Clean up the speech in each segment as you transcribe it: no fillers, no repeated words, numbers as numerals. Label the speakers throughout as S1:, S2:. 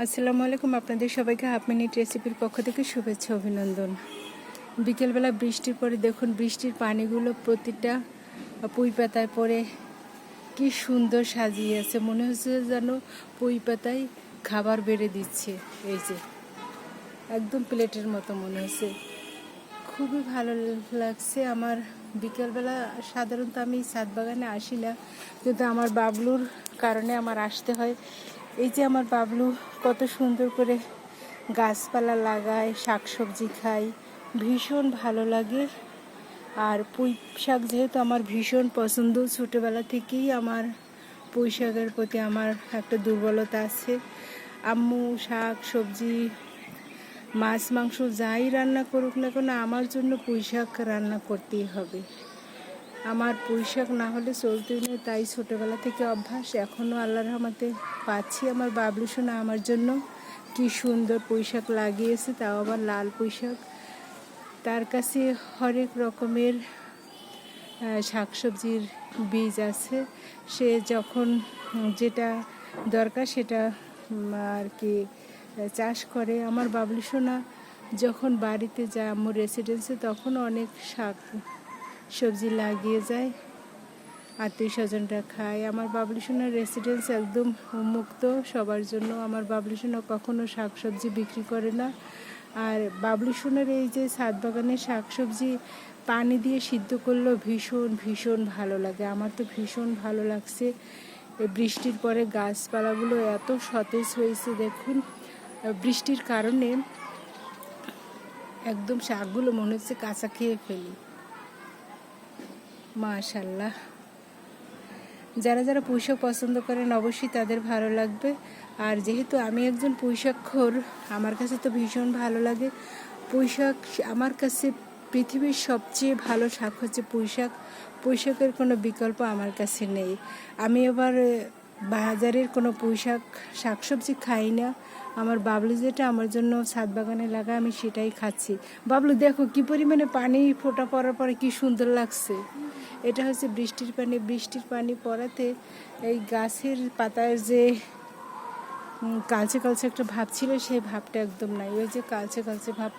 S1: আসসালামু আলাইকুম, আপনাদের সবাইকে হাফ মিনিট রেসিপির পক্ষ থেকে শুভেচ্ছা অভিনন্দন। বিকেলবেলা বৃষ্টির পরে দেখুন বৃষ্টির পানিগুলো প্রতিটা পুঁই পাতায় পড়ে কি সুন্দর সাজিয়ে আছে, মনে হচ্ছে যেন পুঁই পাতায় খাবার বেড়ে দিচ্ছে। এই যে একদম প্লেটের মতো মনে হচ্ছে, খুবই ভালো লাগছে আমার। বিকেলবেলা সাধারণত আমি ছাদ বাগানে আসি না, কিন্তু আমার বাবলুর কারণে আমার আসতে হয়। এই যে আমার বাবলু কত সুন্দর করে গাছপালা লাগায়, শাকসবজি খায়, ভীষণ ভালো লাগে। আর পুঁই শাক যেহেতু আমার ভীষণ পছন্দ, ছোটোবেলা থেকেই আমার পুঁই শাকের প্রতি আমার একটা দুর্বলতা আছে। আম্মু শাক সবজি মাছ মাংস যাই রান্না করুক না কেন আমার জন্য পুঁই শাক রান্না করতেই হবে। আমার পুঁই শাক না হলে চলতেই নেই, তাই ছোটোবেলা থেকে অভ্যাস, এখনও আল্লাহর রহমতে পাচ্ছি। আমার বাবলু সোনা আমার জন্য কি সুন্দর পুঁই শাক লাগিয়েছে, তাও আবার লাল পুঁই শাক। তার কাছে হরেক রকমের শাকসবজির বীজ আছে, সে যখন যেটা দরকার সেটা আর কি চাষ করে। আমার বাবলু সোনা যখন বাড়িতে যায় আম্মুর রেসিডেন্সে, তখন অনেক শাক সবজি লাগিয়ে যায়, আত্মীয় স্বজনরা খায়। আমার বাবলু সোনার রেসিডেন্স একদম উন্মুক্ত সবার জন্য। আমার বাবলু সোনা কখনো শাকসবজি বিক্রি করে না। আর বাবলু সোনার এই যে ছাদ বাগানের শাকসবজি পানি দিয়ে সিদ্ধ করলেও ভীষণ ভীষণ ভালো লাগে। আমার তো ভীষণ ভালো লাগছে। এই বৃষ্টির পরে গাছপালাগুলো এত সতেজ হয়েছে দেখুন। বৃষ্টির কারণে একদম শাকগুলো মনে হচ্ছে কাঁচা খেয়ে ফেলি। মাশাআল্লাহ, যারা যারা পুঁইশাক পছন্দ করেন অবশ্যই তাদের ভালো লাগবে। আর যেহেতু আমি একজন পুঁইশাকখোর, আমার কাছে তো ভীষণ ভালো লাগে পুঁইশাক। আমার কাছে পৃথিবীর সবচেয়ে ভালো শাক হচ্ছে পুঁইশাক। পুঁইশাকের কোনো বিকল্প আমার কাছে নেই। আমি আবার বাজারের কোনো পুঁইশাক শাকসবজি খাই না। আমার বাবলু যেটা আমার জন্য ছাদ বাগানে লাগা, আমি সেটাই খাচ্ছি। বাবলু দেখো কি পরিমাণে পানি ফোঁটা পড়ার পরে কি সুন্দর লাগছে। এটা হচ্ছে বৃষ্টির পানি। বৃষ্টির পানি পড়াতে এই গাছের পাতার যে কালচে কালচে একটা ভাব ছিল, সেই ভাবটা একদম নাই। ওই যে কালচে কালচে ভাব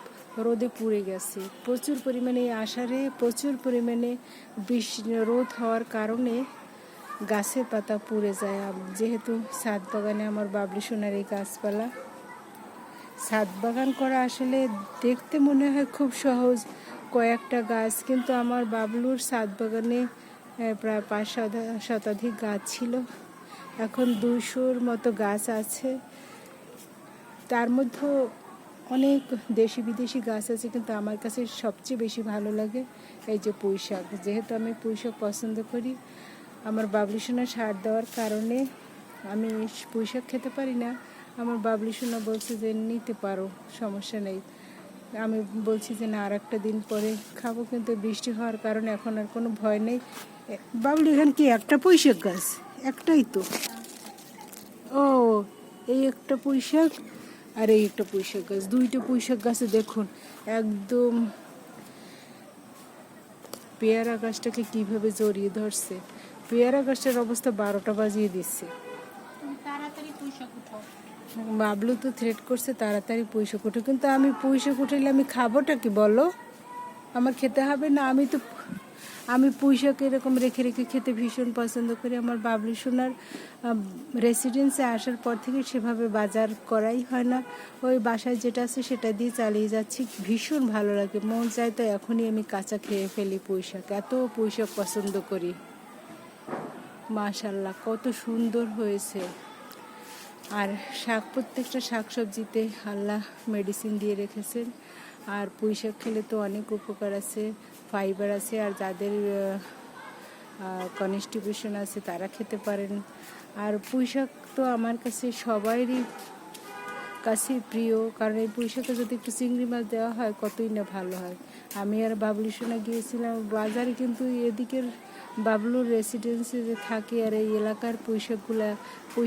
S1: রোদে পুড়ে গেছে। প্রচুর পরিমাণে এই আষাঢ়ে প্রচুর পরিমাণে রোদ হওয়ার কারণে গাছের পাতা পুড়ে যায়। যেহেতু ছাদ বাগানে আমার বাবলু সোনার এই গাছপালা, ছাদ বাগান করা আসলে দেখতে মনে হয় খুব সহজ, কয়েকটা গাছ, কিন্তু আমার বাবলুর ছাদ বাগানে প্রায় 5 শতাধিক গাছ ছিল, এখন 200-র মতো গাছ আছে। তার মধ্যে অনেক দেশি বিদেশি গাছ আছে, কিন্তু আমার কাছে সবচেয়ে বেশি ভালো লাগে এই যে পুঁই শাক। যেহেতু আমি পুঁই শাক পছন্দ করি, আমার বাবলু সোনা সার দেওয়ার কারণে আমি পুঁই শাক খেতে পারি না। আমার বাবলু সোনা বলছে যে নিতে পারো, সমস্যা নেই। আমি বলছি যে না, আর একটা দিন পরে খাবো, কিন্তু বৃষ্টি হওয়ার কারণে এখন আর কোনো ভয় নেই। বাবলু এখানে কি একটা পুঁই শাক গাছ? একটাই তো। ও, এই একটা পুঁই শাক আর এই একটা পুঁই শাক গাছ, 2টা পুঁই শাক গাছে দেখুন একদম পেয়ারা গাছটাকে কিভাবে জড়িয়ে ধরছে। পেয়ারা গাছটার অবস্থা 12টা বাজিয়ে দিচ্ছে। বাবলু তো থ্রেট করছে তাড়াতাড়ি পুঁই শাক উঠে, কিন্তু আমি পুঁই শাক উঠাইলে আমি খাবোটা কি বলো? আমার খেতে হবে না। আমি পুঁই শাক এরকম রেখে রেখে খেতে ভীষণ পছন্দ করি। আমার বাবলু সোনার রেসিডেন্সে আসার পর থেকে সেভাবে বাজার করাই হয় না, ওই বাসায় যেটা আছে সেটা দিয়ে চালিয়ে যাচ্ছি। ভীষণ ভালো লাগে, মন চায় তো এখনই আমি কাঁচা খেয়ে ফেলি পুঁই শাক, এত পুঁই শাক পছন্দ করি। মাশাআল্লাহ, কত সুন্দর হয়েছে। আর শাক, প্রত্যেকটা শাক সবজিতে আল্লাহ মেডিসিন দিয়ে রেখেছেন। আর পুঁই শাক খেলে তো অনেক উপকার আছে, ফাইবার আছে। আর যাদের কনস্টিপেশন আছে তারা খেতে পারেন। আর পুঁই শাক তো আমার কাছে সবারই কাছে প্রিয়, কারণ এই পুঁই শাকে যদি একটু চিংড়ি মাছ দেওয়া হয় কতই না ভালো হয়। আমি আর বাবলু সোনা গিয়েছিলাম বাজারে, কিন্তু এদিকের বাবলুর রেসিডেন্সে যে থাকে আর এই এলাকার পুঁই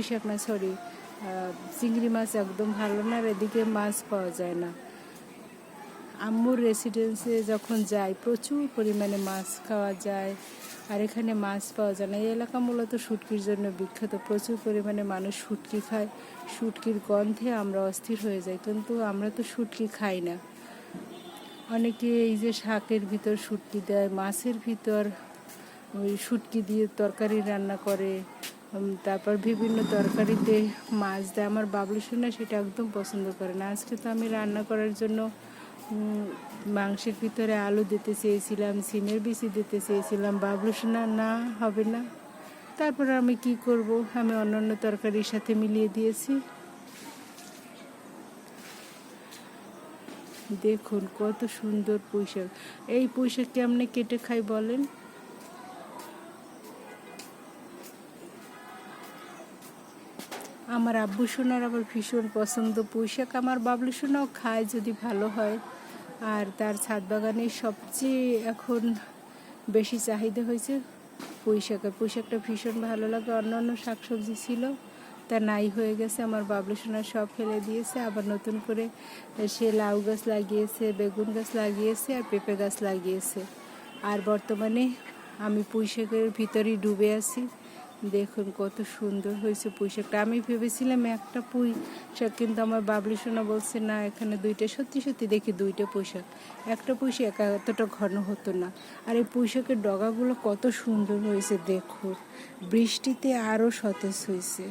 S1: শাক না সরি চিংড়ি মাছ একদম ভালো না, আর এদিকে মাছ পাওয়া যায় না। আম্মুর রেসিডেন্সে যখন যাই প্রচুর পরিমাণে মাছ খাওয়া যায়, আর এখানে মাছ পাওয়া যায় না। এই এলাকা মূলত শুটকির জন্য বিখ্যাত, প্রচুর পরিমাণে মানুষ শুটকি খায়। শুটকির গন্ধে আমরা অস্থির হয়ে যাই, কিন্তু আমরা তো শুটকি খাই না। অনেকে এই যে শাকের ভিতর শুটকি দেয়, মাছের ভিতর ওই শুটকি দিয়ে তরকারি রান্না করে, তারপর বিভিন্ন তরকারিতে মাছ দেয়। আমার বাবলু সোনা সেটা একদম পছন্দ করে না। আজকে তো আমি রান্না করার জন্য মাংসের ভিতরে আলু দিতে চেয়েছিলাম, সিমের বিচি দিতে চেয়েছিলাম। বাবলু সোনা না, হবে না। তারপর আমি কি করব, আমি অন্যান্য তরকারির সাথে মিলিয়ে দিয়েছি। দেখুন কত সুন্দর পুঁইশাক। এই পুঁইশাক কেমনে কেটে খাই বলেন? আমার আব্বু সোনার আবার ভীষণ পছন্দ পুঁইশাক। আমার বাবলু সোনাও খায় যদি ভালো হয়। আর তার ছাদ বাগানে সবচেয়ে এখন বেশি চাহিদা হয়েছে পুঁইশাকের। পুঁইশাকটা ভীষণ ভালো লাগে। অন্যান্য শাকসবজি ছিল, তা নাই হয়ে গেছে। আমার বাবলু সোনা সব ফেলে দিয়েছে, আবার নতুন করে সে লাউ গাছ লাগিয়েছে, বেগুন গাছ লাগিয়েছে, আর পেঁপে গাছ লাগিয়েছে। আর বর্তমানে আমি পুঁইশাকের ভিতরেই ডুবে আছি। দেখুন কত সুন্দর হয়েছে পুঁইশাকটা। আমি ভেবেছিলাম একটা পুঁই শাক, কিন্তু আমার বাবলু সোনা বলছে না, এখানে দুইটা। সত্যি সত্যি দেখি দুইটা পুঁইশাক। একটা পুঁইশাক এতটা ঘন হতো না। আর এই পুঁইশাকের ডগাগুলো কত সুন্দর হয়েছে দেখুন, বৃষ্টিতে আরও সতেজ হয়েছে।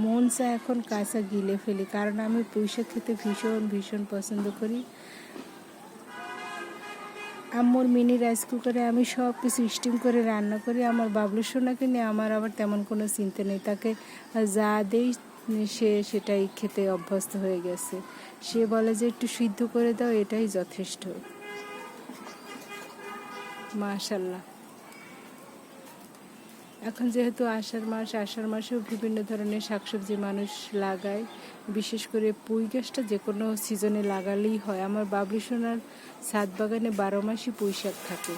S1: মন চায় এখন কাঁচা গিলে ফেলি, কারণ আমি পুঁইশাক খেতে ভীষণ ভীষণ পছন্দ করি। আম্মুর মিনি রাইস কুকারে আমি সব কিছু স্টিম করে রান্না করি। আমার বাবলু সোনাকে নিয়ে আমার আবার তেমন কোনো চিন্তা নেই। তাকে যা দেই সে সেটাই খেতে অভ্যস্ত হয়ে গেছে। সে বলে যে একটু সিদ্ধ করে দাও, এটাই যথেষ্ট। মাশাল্লাহ। এখন যেহেতু আষাঢ় মাস, আষাঢ় মাসেও বিভিন্ন ধরনের শাকসবজি মানুষ লাগায়। বিশেষ করে পুঁই গাছটা যে কোনো সিজনে লাগালেই হয়। আমার বাবলু সোনার ছাদ বাগানে 12 মাসই পুঁই শাক থাকে।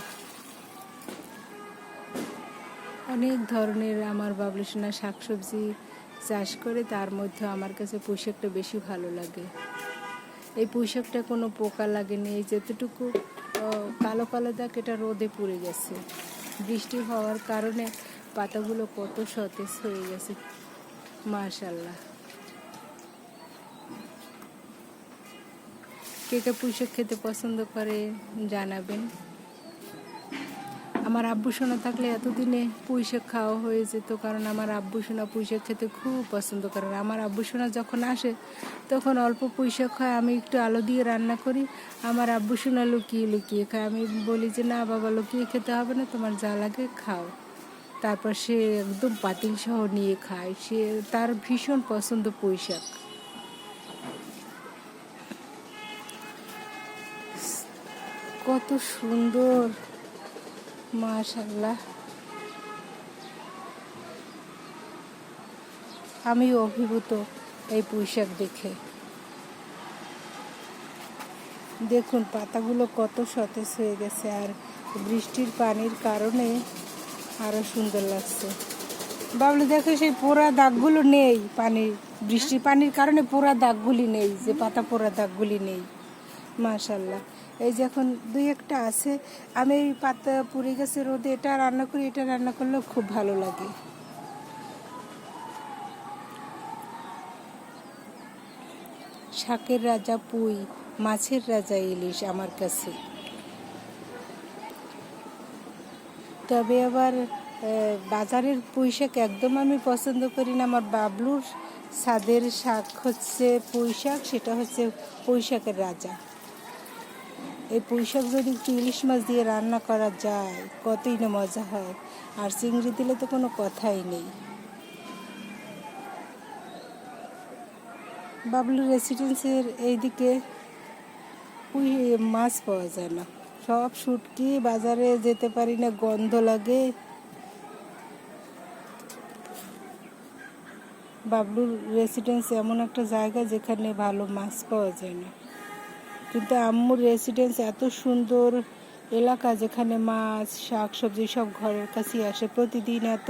S1: অনেক ধরনের আমার বাবলু সোনা শাকসবজি চাষ করে, তার মধ্যে আমার কাছে পুঁই শাকটা বেশি ভালো লাগে। এই পুঁই শাকটা কোনো পোকা লাগেনি। এই যেতটুকু কালো কালো দাগ, এটা রোদে পুড়ে গেছে। বৃষ্টি হওয়ার কারণে পাতাগুলো কত সতেজ হয়ে গেছে। মাশাল্লাহ। কে কে পুঁই শাক খেতে পছন্দ করে জানাবেন। আমার আব্বু সোনা থাকলে এতদিনে পুঁই শাক খাওয়া হয়ে যেত, কারণ আমার আব্বু সোনা পুঁই শাক খেতে খুব পছন্দ করে। আমার আব্বু সোনা যখন আসে তখন অল্প পুঁই শাক খায়, আমি একটু আলু দিয়ে রান্না করি। আমার আব্বু সোনা লুকিয়ে লুকিয়ে খায়। আমি বলি যে না বাবা, লুকিয়ে খেতে হবে না, তোমার যা লাগে খাও। তারপর সে একদম পাতিল সহ নিয়ে খায়। সে, তার ভীষণ পছন্দ পুঁই শাক। কত সুন্দর, মাশাআল্লাহ। আমি অভিভূত এই পুঁই শাক দেখে। দেখুন পাতাগুলো কত সতেজ হয়ে গেছে, আর বৃষ্টির পানির কারণে আরও সুন্দর লাগছে। বাবলু দেখো, সেই পোড়া দাগগুলো নেই। বৃষ্টির পানির কারণে পোড়া দাগগুলি নেই, যে পাতা পোড়া দাগগুলি নেই। মাশাল্লাহ। এই যে এখন দুই একটা আছে। আমি এই পাতা পুড়ে গেছে রোদে, এটা রান্না করি, এটা রান্না করলেও খুব ভালো লাগে। শাকের রাজা পুঁই, মাছের রাজা ইলিশ আমার কাছে। তবে আবার বাজারের পুঁই শাক একদম আমি পছন্দ করি না। আমার বাবলুর ছাদের শাক হচ্ছে পুঁই শাক, সেটা হচ্ছে পুঁই শাকের রাজা। এই পুঁই শাক যদি একটু ইলিশ মাছ দিয়ে রান্না করা যায়, কতই না মজা হয়। আর চিংড়ি দিলে তো কোনো কথাই নেই। বাবলু রেসিডেন্সের এইদিকে পুঁই মাছ পাওয়া যায় না। সব শুটকি, বাজারে যেতে পারি না, গন্ধ লাগে। বাবলুর রেসিডেন্স এমন একটা জায়গা যেখানে ভালো মাছ পাওয়া যায় না। কিন্তু আম্মুর রেসিডেন্স এত সুন্দর এলাকা, যেখানে মাছ, শাক সবজি সব ঘরের কাছেই আসে। প্রতিদিন এত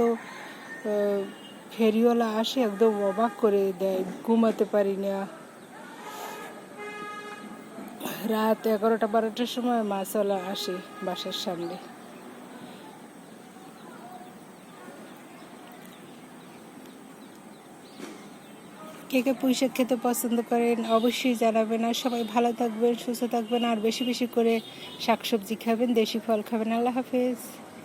S1: ফেরিওয়ালা আসে, একদম অবাক করে দেয়, ঘুমাতে পারি না। রাত 11টা-12টার সময় মাছওয়ালা আসে বাসার সামনে। কে কে পুঁই শাক খেতে পছন্দ করেন অবশ্যই জানাবেন। আর সবাই ভালো থাকবেন, সুস্থ থাকবেন, আর বেশি বেশি করে শাকসবজি খাবেন, দেশি ফল খাবেন। আল্লাহ হাফেজ।